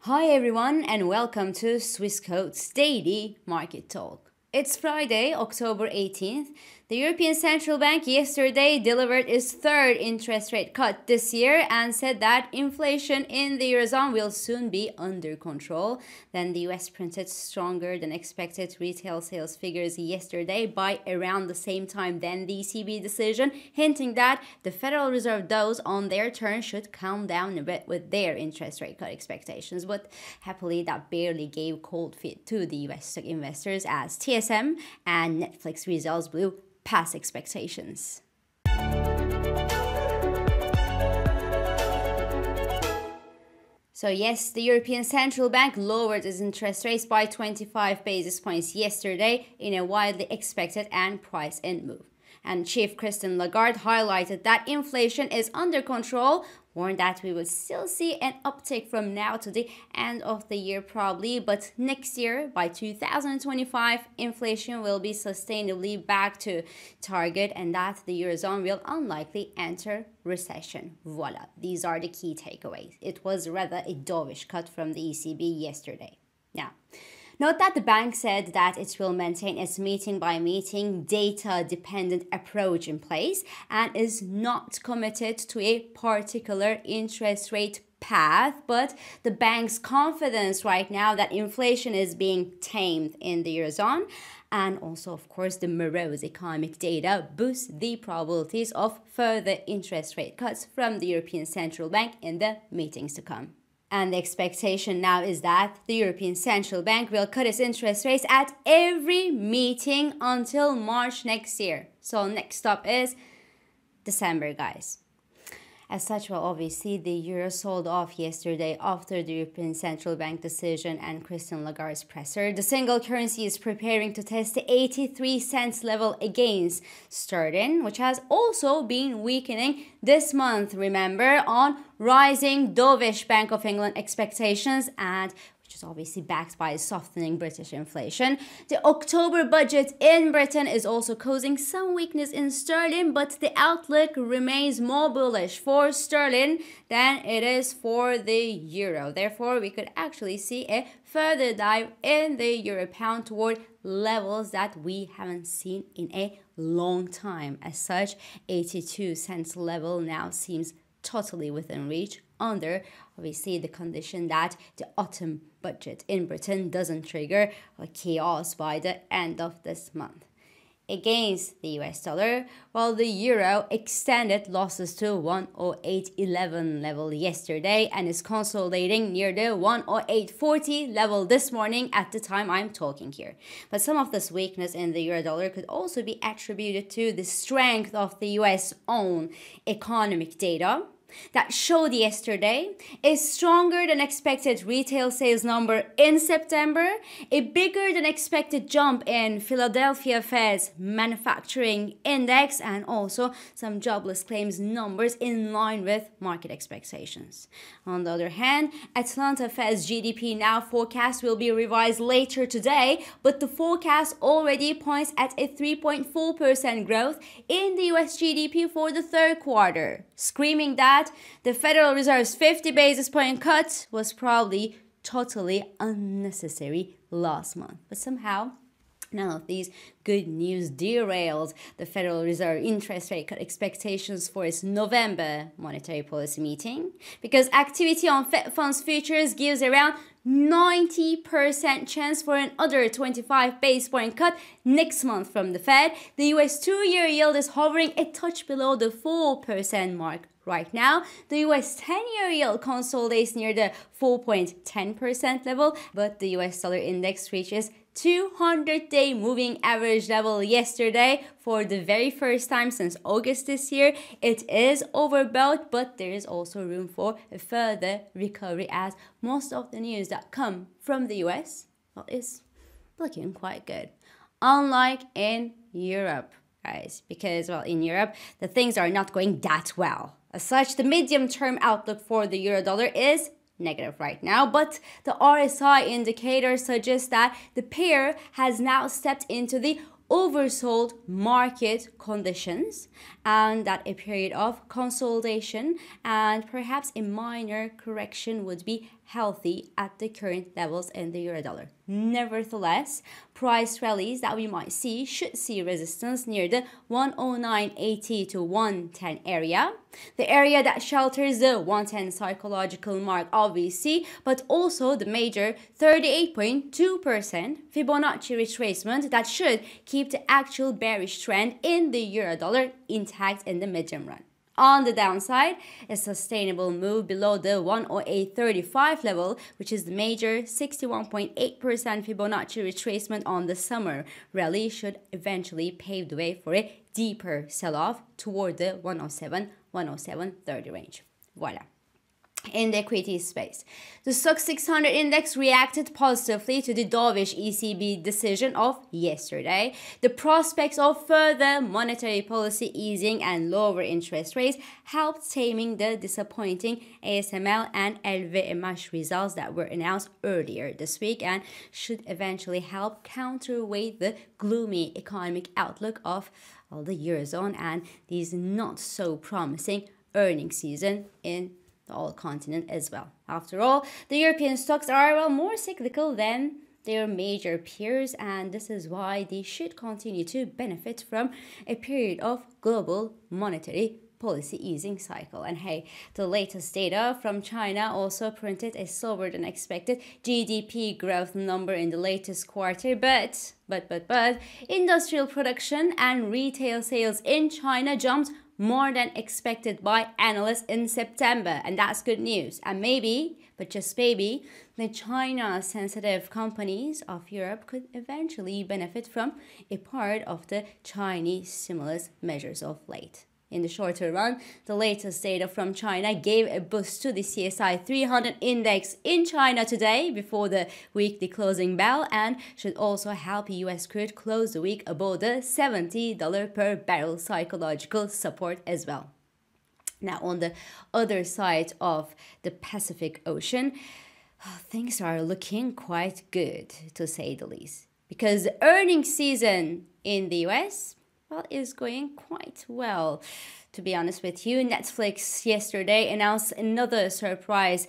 Hi everyone and welcome to Swissquote's Daily Market Talk. It's Friday, October 18th. The European Central Bank yesterday delivered its third interest rate cut this year and said that inflation in the Eurozone will soon be under control. Then the US printed stronger than expected retail sales figures yesterday by around the same time than the ECB decision, hinting that the Federal Reserve those on their turn should calm down a bit with their interest rate cut expectations. But happily, that barely gave cold feet to the US stock investors as TSM and Netflix results blew past expectations. So yes, the European Central Bank lowered its interest rates by 25 basis points yesterday in a widely expected and priced-in move. And Chief Christine Lagarde highlighted that inflation is under control, warned that we will still see an uptick from now to the end of the year probably, but next year, by 2025, inflation will be sustainably back to target and that the Eurozone will unlikely enter recession. Voila, these are the key takeaways. It was rather a dovish cut from the ECB yesterday. Now, note that the bank said that it will maintain its meeting-by-meeting, data-dependent approach in place and is not committed to a particular interest rate path, but the bank's confidence right now that inflation is being tamed in the Eurozone and also, of course, the morose economic data boosts the probabilities of further interest rate cuts from the European Central Bank in the meetings to come. And the expectation now is that the European Central Bank will cut its interest rates at every meeting until March next year. So next stop is December, guys. As such, well, obviously, the euro sold off yesterday after the European Central Bank decision and Christine Lagarde's presser. The single currency is preparing to test the 83 cents level against sterling, which has also been weakening this month, remember, on rising dovish Bank of England expectations and which is obviously backed by softening British inflation. The October budget in Britain is also causing some weakness in sterling, but the outlook remains more bullish for sterling than it is for the euro. Therefore, we could actually see a further dive in the euro pound toward levels that we haven't seen in a long time. As such, 82 cents level now seems totally within reach under obviously the condition that the autumn budget in Britain doesn't trigger a chaos by the end of this month. Against the US dollar, while the euro extended losses to 108.11 level yesterday and is consolidating near the 108.40 level this morning at the time I'm talking here. But some of this weakness in the euro dollar could also be attributed to the strength of the US own economic data that showed yesterday a stronger than expected retail sales number in September, a bigger than expected jump in Philadelphia Fed's manufacturing index, and also some jobless claims numbers in line with market expectations. On the other hand, Atlanta Fed's GDP now forecast will be revised later today, but the forecast already points at a 3.4% growth in the US GDP for the third quarter, screaming that the Federal Reserve's 50 basis point cut was probably totally unnecessary last month. But somehow, none of these good news derailed the Federal Reserve interest rate cut expectations for its November monetary policy meeting, because activity on Fed funds futures gives around 90% chance for another 25 base point cut next month from the Fed. The US 2-year yield is hovering a touch below the 4% mark right now. The US 10-year yield consolidates near the 4.10% level, but the US dollar index reaches 200-day moving average level yesterday for the very first time since August this year. It is overbought, but there is also room for a further recovery as most of the news that come from the US is looking quite good. Unlike in Europe, guys, because, well, in Europe, the things are not going that well. As such, the medium-term outlook for the euro dollar is negative right now, but the RSI indicator suggests that the pair has now stepped into the oversold market conditions and that a period of consolidation and perhaps a minor correction would be healthy at the current levels in the euro-dollar. Nevertheless, price rallies that we might see should see resistance near the 109.80 to 110 area, the area that shelters the 110 psychological mark obviously, but also the major 38.2% Fibonacci retracement that should keep the actual bearish trend in the euro-dollar intact in the medium run. On the downside, a sustainable move below the 108.35 level, which is the major 61.8% Fibonacci retracement on the summer rally, should eventually pave the way for a deeper sell-off toward the 107-107.30 range. Voila. In the equity space, the SOX 600 index reacted positively to the dovish ECB decision of yesterday. The prospects of further monetary policy easing and lower interest rates helped taming the disappointing ASML and LVMH results that were announced earlier this week and should eventually help counterweight the gloomy economic outlook of the Eurozone and these not so promising earnings season in the whole continent as well. After all, the European stocks are more cyclical than their major peers, and this is why they should continue to benefit from a period of global monetary policy easing cycle. And hey, the latest data from China also printed a slower than expected GDP growth number in the latest quarter, but industrial production and retail sales in China jumped more than expected by analysts in September, and that's good news. And maybe, but just maybe, the China-sensitive companies of Europe could eventually benefit from a part of the Chinese stimulus measures of late. In the shorter run, the latest data from China gave a boost to the CSI 300 index in China today before the weekly closing bell and should also help US crude close the week above the $70 per barrel psychological support as well. Now, on the other side of the Pacific Ocean, things are looking quite good, to say the least, because the earnings season in the US is going quite well. To be honest with you, Netflix yesterday announced another surprise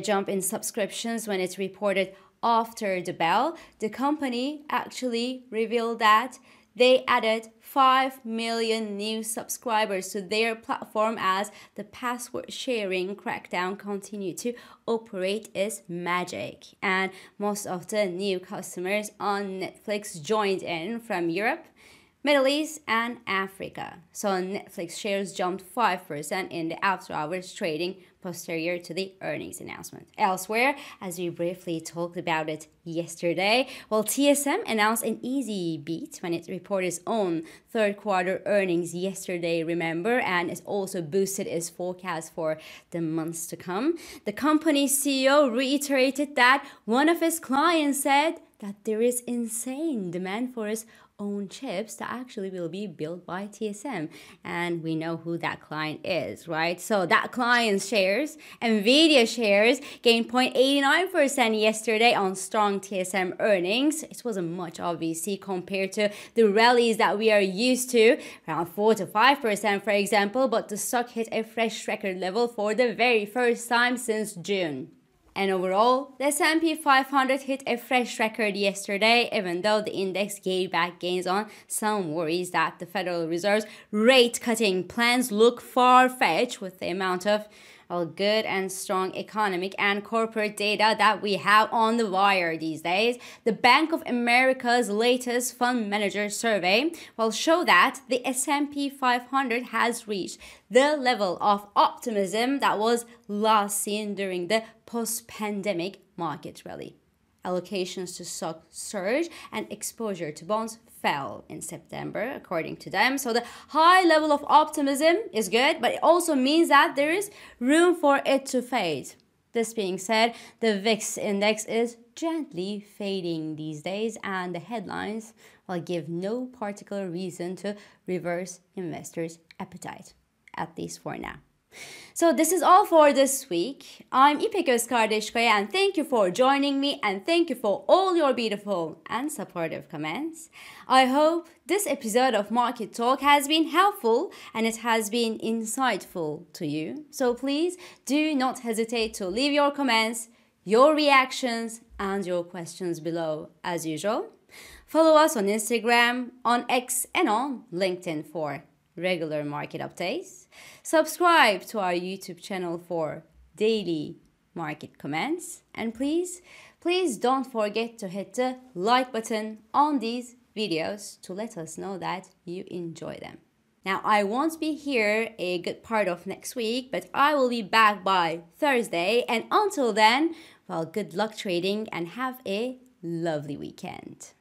jump in subscriptions when it reported after the bell. The company actually revealed that they added 5 million new subscribers to their platform as the password sharing crackdown continued to operate its magic. And most of the new customers on Netflix joined in from Europe, Middle East, and Africa. So Netflix shares jumped 5% in the after-hours trading posterior to the earnings announcement. Elsewhere, as we briefly talked about it yesterday, TSM announced an easy beat when it reported its own third quarter earnings yesterday, remember, and it also boosted its forecast for the months to come. The company's CEO reiterated that one of his clients said that there is insane demand for its own chips that actually will be built by TSM, and we know who that client is, right? So that client's shares, Nvidia shares, gained 0.89% yesterday on strong TSM earnings. It wasn't much, obviously, compared to the rallies that we are used to, around 4 to 5%, for example, but the stock hit a fresh record level for the very first time since June. And overall, the S&P 500 hit a fresh record yesterday, even though the index gave back gains on some worries that the Federal Reserve's rate-cutting plans look far-fetched with the amount of good and strong economic and corporate data that we have on the wire these days. The Bank of America's latest fund manager survey will show that the S&P 500 has reached the level of optimism that was last seen during the post-pandemic market rally. Allocations to stock surged and exposure to bonds fell in September, according to them. So the high level of optimism is good, but it also means that there is room for it to fade. This being said, the VIX index is gently fading these days, and the headlines will give no particular reason to reverse investors' appetite, at least for now. So this is all for this week. I'm İpek Özkardeşkaya, and thank you for joining me, and thank you for all your beautiful and supportive comments. I hope this episode of Market Talk has been helpful and it has been insightful to you. So please do not hesitate to leave your comments, your reactions and your questions below as usual. Follow us on Instagram, on X, and on LinkedIn for regular market updates. Subscribe to our YouTube channel for daily market comments. And please don't forget to hit the like button on these videos to let us know that you enjoy them. Now, I won't be here a good part of next week, but I will be back by Thursday. And until then, well, good luck trading and have a lovely weekend.